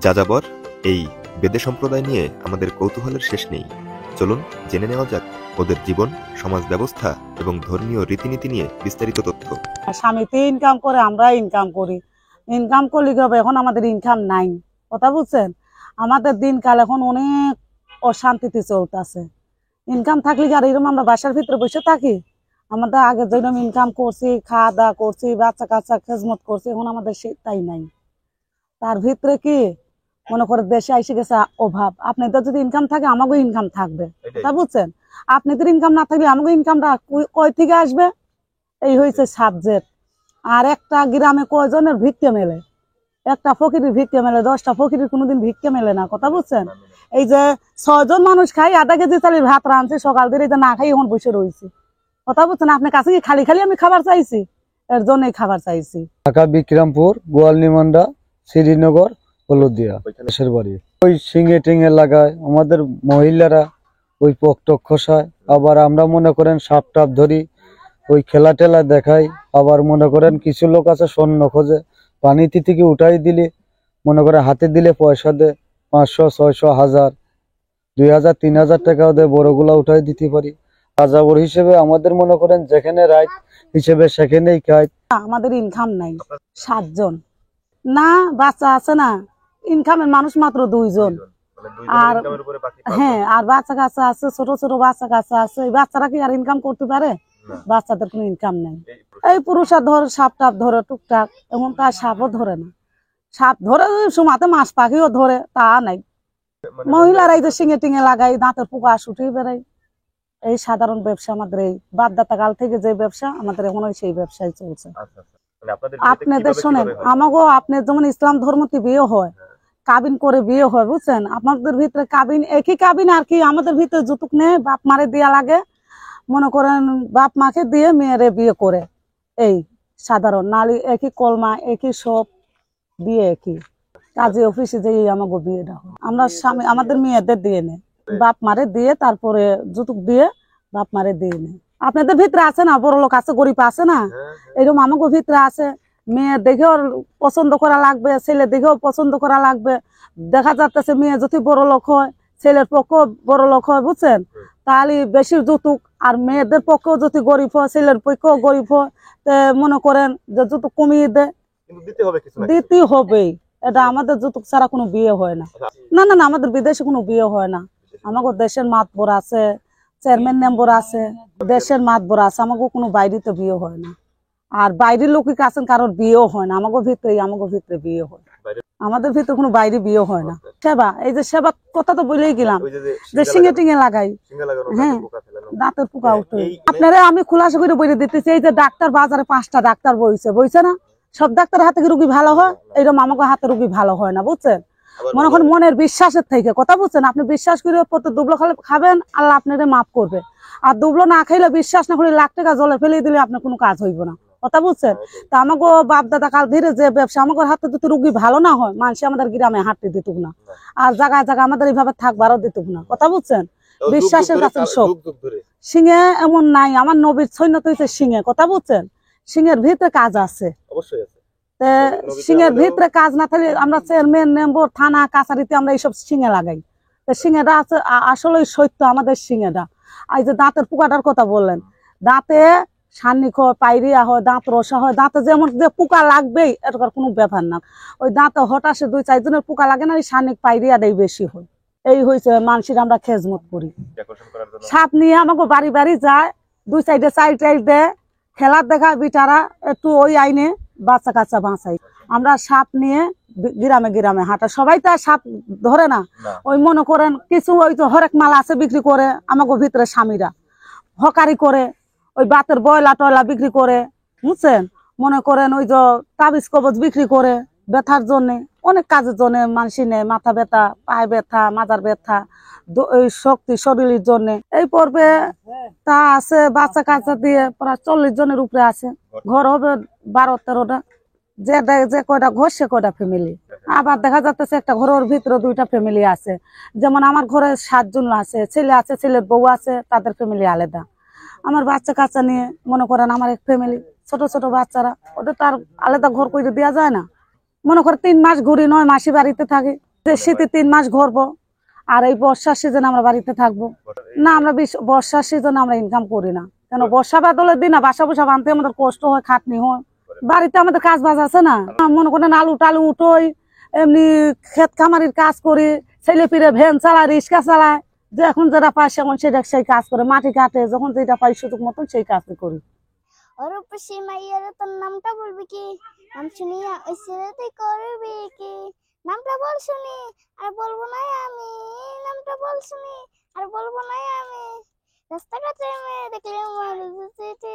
যাযাবর এই বেদে সম্প্রদায় নিয়ে আমাদের কৌতূহলের শেষ নেই। চলুন জেনে নেওয়া যাক ওদের জীবন, সমাজ ব্যবস্থা এবং ধর্মীয় রীতিনীতি নিয়ে বিস্তারিত তথ্য। স্বামীতে ইনকাম করে, আমরা ইনকাম করি। ইনকাম করলে কি হবে? এখন আমাদের ইনকাম নাই, কথা বুঝছেন? আমাদের দিনকাল এখন অনেক অশান্তিতে চলতেছে। ইনকাম থাকলে কি আর এরকম আমরা বাসার ভিতরে বসে থাকি? আমাদের আগে যেরকম ইনকাম করছি, খাওয়া দাওয়া করছি, বাচ্চা কাচ্চা খেজমত করছি, এখন আমাদের সেটাই নাই। তার ভিতরে কি মনে করে দেশে এসে গেছে অভাব। আপনাদের যদি ইনকাম থাকে, আমাকেও ইনকাম থাকবে, কথা বুঝছেন? আপনাদের ইনকাম না থাকলে আমাকে ইনকামটা কই থেকে আসবে? এই হয়েছে সাবজেক্ট। আর একটা গ্রামে কয়জনের ভিক্ষে মেলে? একটা ফকিরের ভিক্ষে মেলে, 10টা ফকিরের কোনোদিন ভিক্ষে মেলে না, কথা বুঝছেন? এই যে 6 জন মানুষ খাই, আধা কেজি চালের ভাত রাঁধছে, সকাল থেকে না খাই এখন বসে রয়েছি, কথা বুঝছেন? আপনার কাছে কি খালি খালি আমি খাবার চাইছি? এর জন্যই খাবার চাইছি। ঢাকা বিক্রমপুর, গোয়ালনিমান্ডা, শ্রীনগর, হলদিয়া দেশের বাড়ি। ওই সিঙ্গে টিঙ্গে লাগায় আমাদের মহিলারা, ওই পকটক খসায়। আবার আমরা মনে করেন সাপ টাপ ধরি, ওই খেলা টেলা দেখাই। আবার মনে করেন কিছু লোক আছে স্বর্ণ খোঁজে, পানিতে থেকে উঠাই দিলে মনে করে হাতে দিলে পয়সা দে, 500, 600, 1000, 2000, 3000 টাকাও দেয়, বড়গুলা উঠাই দিতে পারি। রাজাবর হিসেবে আমাদের মনে করেন যেখানে রাইট হিসেবে সেখানেই খাই। আমাদের ইনকাম নাই, 7 জন না, বাচ্চা আছে না, ইনকামের মানুষ মাত্র 2 জন। আর হ্যাঁ, আর বাচ্চা কাচ্চা আছে, ছোট ছোট বাচ্চা কাচ্চা আছে। এই বাচ্চারা কি আর ইনকাম করতে পারে? বাচ্চাদের কোনো ইনকাম নেই। এই পুরুষরা ধরে সাপ টাপ ধরে টুকটাক, এমন তার সাপও ধরে না। সাপ ধরে সময়তে মাছ পাখিও ধরে, তা নাই। মহিলারা এই যে শিঙে টিঙে লাগাই, দাঁতের পোকা শুটে বেড়াই। এই সাধারণ ব্যবসা আমাদের, এই বাপদাতা কাল থেকে যে ব্যবসা আমাদের এখন সেই ব্যবসায় চলছে। আপনাদের শোনেন, আমাকেও আপনার যেমন ইসলাম ধর্মতে বিয়ে হয়, কাবিন করে বিয়ে হয়, বুঝছেন? আপনাদের ভিতরে কাবিন একই কাবিন, আর কি আমাদের ভিতরে যৌতুক নেই, বাপ মারে দেয়া লাগে। মনে করেন বাপ মাকে দিয়ে মেয়েরে বিয়ে করে, এই সাধারণ নালি একই কলমা, একই সব বিয়ে, একই কাজে অফিসে যে আমাকে বিয়েটা হয়। আমরা স্বামী আমাদের মেয়েদের দিয়ে নেই, বাপ মারে দিয়ে, তারপরে যৌতুক দিয়ে বাপ মারে দিয়ে নেই। আপনাদের ভিতরে আছে না, বড় লোক আছে, গরিব আছে না, এরকম আমাকে ভিতরে আছে। মেয়ে দেখেও পছন্দ করা লাগবে, ছেলে দেখেও পছন্দ করা লাগবে। দেখা যাচ্ছে মেয়ে যদি বড় লোক হয়, ছেলের পক্ষেও বড় লোক হয়, বুঝছেন? তাহলে বেশি যৌতুক। আর মেয়েদের পক্ষেও যদি গরিব হয়, ছেলের পক্ষেও গরিব হয়, মনে করেন যে যৌতুক কমিয়ে দেয়, দিতে হবেই। এটা আমাদের যৌতুক ছাড়া কোনো বিয়ে হয় না। না না না, আমাদের বিদেশে কোনো বিয়ে হয় না। আমাকে দেশের মাতবর আছে, চেয়ারম্যান মেম্বার আছে, দেশের মাতবর আছে, আমাকে কোনো বাইরেতে বিয়ে হয় না। আর বাইরের লোক আছেন, কারোর বিয়েও হয় না। আমাকে ভিতরে বিয়ে হয়, আমাদের ভিতরে কোনো বাইরে বিয়ে হয় না। সেবা, এই যে সেবা কথা তো বলেই গেলাম, যে শিঙে টিঙে লাগাই, হ্যাঁ, দাঁতের পোকা উঠে। আপনারা আমি খুলাসা করে বলে দিতেছি, এই যে ডাক্তার বাজারে 5টা ডাক্তার বইছে না, সব ডাক্তার হাতে রুগী ভালো হয়, এইরকম আমাকে হাতে রুগী ভালো হয় না, বুঝছেন? মনে করেন মনের বিশ্বাসের থেকে, কথা বুঝছেন? আপনি বিশ্বাস করে প্রত্যেক দুবলো খাবেন, আল্লাহ আপনাদের মাফ করবে। আর দুবলো না খাইলে, বিশ্বাস না করে, লাখ টাকা জলে ফেলে দিলে আপনার কোনো কাজ হইব না, কথা বুঝছেন? তা আমাকে বাপ দাদা কাল ধীরে যে ব্যবসা, আমাকে হাতে যদি রুগী ভালো না হয়, মানুষ আমাদের গ্রামে হাঁটতে দিত না, আর জায়গায় জায়গায় আমাদের এইভাবে থাকবারও দিত না, কথা বুঝছেন? বিশ্বাসের কাছে সব। সিংহে এমন নাই, আমার নবীর সৈন্য তো হয়েছে সিংহে, কথা বুঝছেন? সিংহের ভিতরে কাজ আছে, সিংহের ভিতরে কাজ না থাকলে আমরা চেয়ারম্যান মেম্বার থানা কাছারিতে আমরা এইসব সিংহে লাগাই। সিংহেটা আছে আসলে সত্য, আমাদের সিংহেটা। এই যে দাঁতের পোকাটার কথা বললেন, দাঁতে সান্নিক হয়, পাইরিয়া হয়, দাঁত রসা হয়, দাঁতে যেমন যে পোকা লাগবেই এটার কোনো ব্যাপার না। ওই দাঁতে হঠাৎ 2-4 জনের পোকা লাগে না, ওই সান্নিক পাইরিয়াটাই বেশি হয়। এই হয়েছে মানুষের আমরা খেজমত করি। সাপ নিয়ে আমাকে বাড়ি বাড়ি যায়, 2 সাইডে চাইল দেয়, খেলা দেখায় বিটারা, একটু ওই আইনে বাচ্চা কাচ্চা বাঁচাই। আমরা সাপ নিয়ে গ্রামে গ্রামে হাঁটা, সবাই তো আর সাপ ধরে না। ওই মনে করেন কিছু ওই তো হরেক মাল আছে বিক্রি করে, আমাকে ভিতরে স্বামীরা হকারি করে, ওই বাতের বয়লা টয়লা বিক্রি করে, বুঝছেন? মনে করেন ওই যে তাবিজ কবজ বিক্রি করে, ব্যথার জন্য, অনেক কাজের জন্য মানুষ নেয়, মাথা ব্যথা, পায়ে ব্যথা, মাথার ব্যথা, ওই শক্তি শরীরের জন্য। এই পর্বে তা আছে বাচ্চা কাচ্চা দিয়ে প্রায় 40 জনের উপরে আছে। ঘর হবে 12-13টা, যে কয়টা ঘর সে কয়টা ফ্যামিলি। আবার দেখা যাচ্ছে একটা ঘরের ভিতরে 2টা ফ্যামিলি আছে। যেমন আমার ঘরে 7 জন আছে, ছেলে আছে, ছেলের বউ আছে, তাদের ফ্যামিলি আলাদা। আমার বাচ্চা কাচ্চা নিয়ে মনে করেন আমার এক ফ্যামিলি, ছোট ছোট বাচ্চারা, ওদের তার আলাদা ঘর করে দেওয়া যায় না। মনে করে 3 মাস ঘুরি, 9 মাসই বাড়িতে থাকে, যে শীতে 3 মাস ঘুরবো আর এই বর্ষার সিজনে আমরা বাড়িতে থাকবো না। আমরা বর্ষার সিজনে আমরা ইনকাম করি না, কেন বর্ষা বাদলের দিন বাসা বুসা বানতে আমাদের কষ্ট হয়, খাটনি হয়। বাড়িতে আমাদের কাজ বাজ আছে না, মনে করেন আলু টালু উঠোই, এমনি ক্ষেত খামারির কাজ করি, ছেলে পিড়ে ভ্যান চালায়, রিক্সা চালায়, যে এখন যেটা পাই সেখন সেটা সেই কাজ করে, মাটি কাটে, যখন যেটা পাই সুযোগ মতন সেই কাজই করি। অরূপসী মাইয়ার তোর নামটা বলবি কি? নাম শুনিয়া ওই ছেলেতে করবি কি? নামটা বল শুনি আর বলবো না আমি, নামটা বল শুনি আর বলবো না আমি, রাস্তাঘাটে মেয়ে দেখলে মরে যেতে